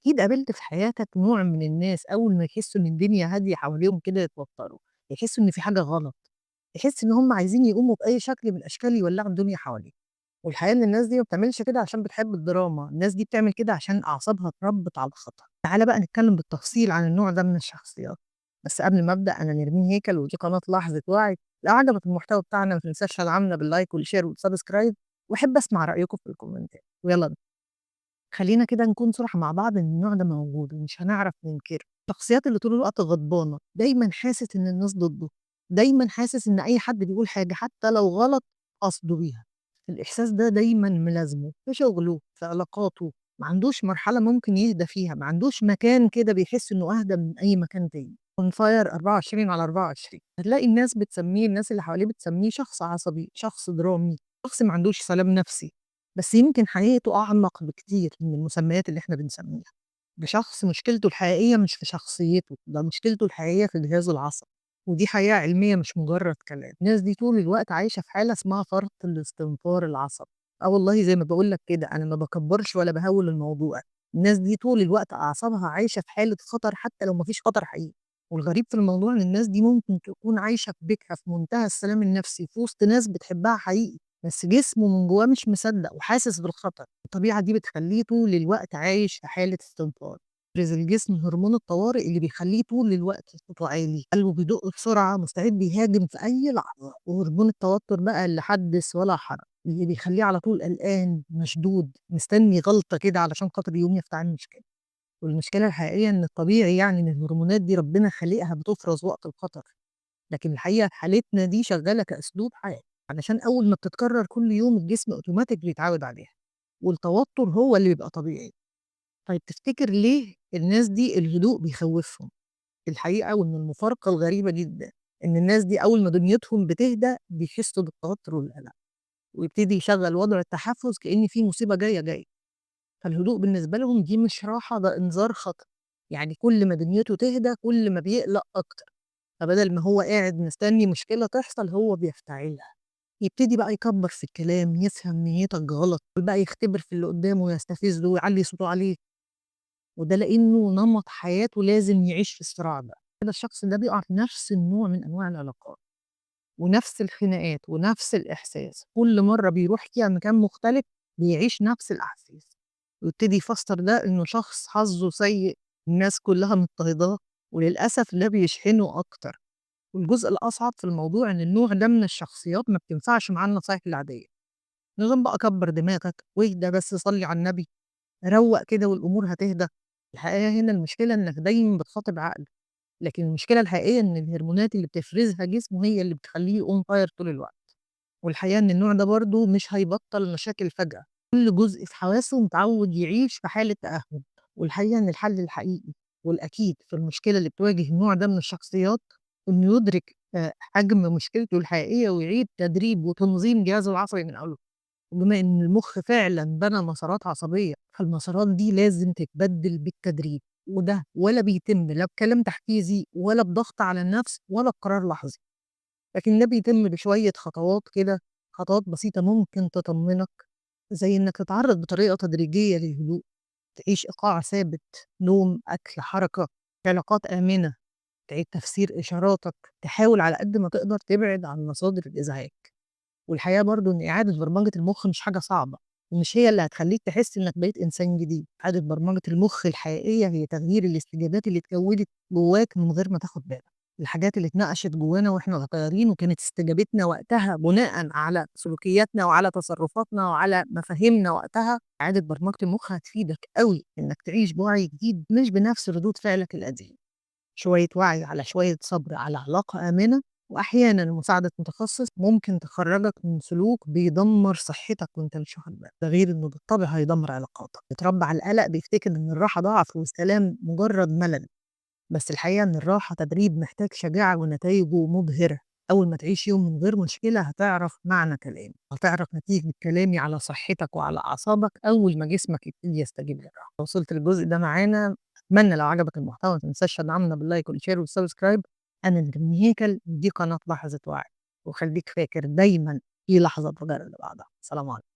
أكيد قابلت في حياتك نوع من الناس أول ما يحسّوا إن الدنيا هادية حواليهم كده يتوتّروا، يحسّوا إن في حاجة غلط، يحس إن هم عايزين يقوموا بأي شكل من الأشكال يولّعوا الدنيا حواليهم، والحقيقة إن الناس دي ما بتعملش كده عشان بتحب الدراما، الناس دي بتعمل كده عشان أعصابها اتربِّت على الخطر. تعالَ بقى نتكلّم بالتفصيل عن النوع ده من الشخصيات، بس قبل ما أبدأ أنا نرمين هيكل ودي قناة لحظة وعي، لو عجبك المحتوى بتاعنا ما تنساش تدعمنا باللايك والشير والسبسكرايب، واحب أسمع رأيكم في الكومنتات، ويالّا بينا. خلّينا كده نكون صُرحا مع بعض إن النوع ده موجود ومش هنعرف ننكره، الشخصيات اللي طول الوقت غضبانة، دايمًا حاسس إن الناس ضده، دايمًا حاسس إن أي حد بيقول حاجة حتى لو غلط قصده بيها، الإحساس ده دايمًا ملازمه في شغله، في علاقاته، ما عندوش مرحلة ممكن يهدى فيها، ما عندوش مكان كده بيحس إنه أهدى من أي مكان تاني، on fire 24/24 هتلاقي الناس اللي حواليه بتسميه شخص عصبي، شخص درامي، شخص ما عندوش سلام نفسي. بس يمكن حقيقته أعمق بكتير من المسميات اللي إحنا بنسميها، ده شخص مشكلته الحقيقية مش في شخصيته، ده مشكلته الحقيقية في جهازه العصبي، ودي حقيقة علمية مش مجرد كلام، الناس دي طول الوقت عايشة في حالة اسمها فرط الاستنفار العصبي، آه والله زي ما باقول لك كده أنا ما باكبّرش ولا باهوّل الموضوع، الناس دي طول الوقت أعصابها عايشة في حالة خطر حتى لو ما فيش خطر حقيقي، والغريب في الموضوع إن الناس دي ممكن تكون عايشة في بيتها في منتهى السلام النفسي في وسط ناس بتحبها حقيقي. بس جسمه من جوّاه مش مصدّق وحاسس بالخطر، الطبيعة دي بتخلّيه طول الوقت عايش في حالة استنفار، يفرز الجسم هرمون الطوارئ اللي بيخلّيه طول الوقت صوته عالي، قلبه بيدق بسرعة مستعد يهاجم في أي لحظة، وهرمون التوتر بقى اللي حدِّث ولا حرج، اللي بيخلّيه على طول قلقان، مشدود، مستني غلطة كده علشان خاطر يقوم يفتح المشكلة، والمشكلة الحقيقية إن الطبيعي يعني إن الهرمونات دي ربنا خالقها بتفرز وقت الخطر. لكن الحقيقة حالتنا دي شغّالة كأسلوب حياة، علشان أول ما بتتكرر كل يوم الجسم أوتوماتيك بيتعوّد عليها، والتوتر هو اللي بيبقى طبيعي. طيب تفتكر ليه الناس دي الهدوء بيخوّفهم؟ الحقيقة وإن المفارقة الغريبة جدًا إن الناس دي أول ما دنيتهم بتهدى بيحسّوا بالتوتر والقلق، ويبتدي يشغّل وضع التحفُّز كإن في مصيبة جاية، فالهدوء بالنسبة لهم دي مش راحة ده إنذار خطر، يعني كل ما دنيته تهدى كل ما بيقلق أكتر. فبدل ما هو قاعد مستني مشكلة تحصل هو بيفتعلها، يبتدي بقى يكبّر في الكلام، يفهم نيتك غلط، وبقى يختبر في اللي قدّامه ويستفزه ويعلّي صوته عليه، وده لإنه نمط حياته لازم يعيش في الصراع ده، كده الشخص ده بيقع في نفس النوع من أنواع العلاقات، ونفس الخناقات ونفس الإحساس، كل مرّة بيروح فيها مكان مختلف بيعيش نفس الأحاسيس، ويبتدي يفسّر ده إنه شخص حظه سيء، الناس كلّها مضطهداه، وللأسف ده بيشحنه أكتر. والجزء الأصعب في الموضوع إن النوع ده من الشخصيات ما بتنفعش معاه النصايح العادية، نظام بقى كبّر دماغك واهدى بس صلّي على النبي، روّق كده والأمور هتهدى، الحقيقة هنا المشكلة إنك دايمًا بتخاطب عقله، لكن المشكلة الحقيقية إن الهرمونات اللي بتفرزها جسمه هي اللي بتخلّيه on fire طول الوقت، والحقيقة إن النوع ده برضه مش هيبطّل مشاكل فجأة، كل جزء في حواسه متعوّد يعيش في حالة تأهُّب، والحقيقة إن الحل الحقيقي والأكيد في المشكلة اللي بتواجه النوع ده من الشخصيات إنه يدرك حجم مشكلته الحقيقية ويعيد تدريب وتنظيم جهازه العصبي من أوله، وبما إن المُخ فعلًا بنى مسارات عصبية، فالمسارات دي لازم تتبدِّل بالتدريج، وده ولا بيتم لا بكلام تحفيزي ولا بضغط على النفس ولا بقرار لحظي. لكن ده بيتم بشوية خطوات كده، خطوات بسيطة ممكن تطمّنك، زي إنك تتعرّض بطريقة تدريجية للهدوء، تعيش إيقاع ثابت، نوم، أكل، حركة، علاقات آمنة، تعيد تفسير إشاراتك، تحاول على قد ما تقدر تبعد عن مصادر الإزعاج. والحقيقة برضه إن إعادة برمجة المُخ مش حاجة صعبة، ومش هي اللي هتخلّيك تحس إنك بقيت إنسان جديد، إعادة برمجة المُخ الحقيقية هي تغيير الاستجابات اللي اتكوّنت جواك من غير ما تاخد بالك، الحاجات اللي اتنقشت جوانا وإحنا صغيرين وكانت استجابتنا وقتها بناءً على سلوكياتنا وعلى تصرفاتنا وعلى مفاهيمنا وقتها، إعادة برمجة المُخ هتفيدك أوي إنك تعيش بوعي جديد مش بنفس ردود فعلك القديمة. شوية وعي على شوية صبر على علاقة آمنة وأحيانا مساعدة متخصص ممكن تخرجك من سلوك بيدمر صحتك وانت مش واخد بالك، ده غير انه بالطبع هيدمر علاقاتك. اتربى على القلق بيفتكر ان الراحة ضعف والسلام مجرد ملل، بس الحقيقة ان الراحة تدريب محتاج شجاعة ونتائجه مبهرة. أول ما تعيش يوم من غير مشكلة هتعرف معنى كلامي، هتعرف نتيجة كلامي على صحتك وعلى أعصابك أول ما جسمك يبتدي يستجيب للراحة. وصلت للجزء ده معانا، أتمنى لو عجبك المحتوى ما تنساش تدعمنا باللايك والشير والسبسكرايب. أنا نجم هيكل دي قناة لحظة وعي، وخليك فاكر دايما في لحظة بغير اللي بعدها. سلام عليكم.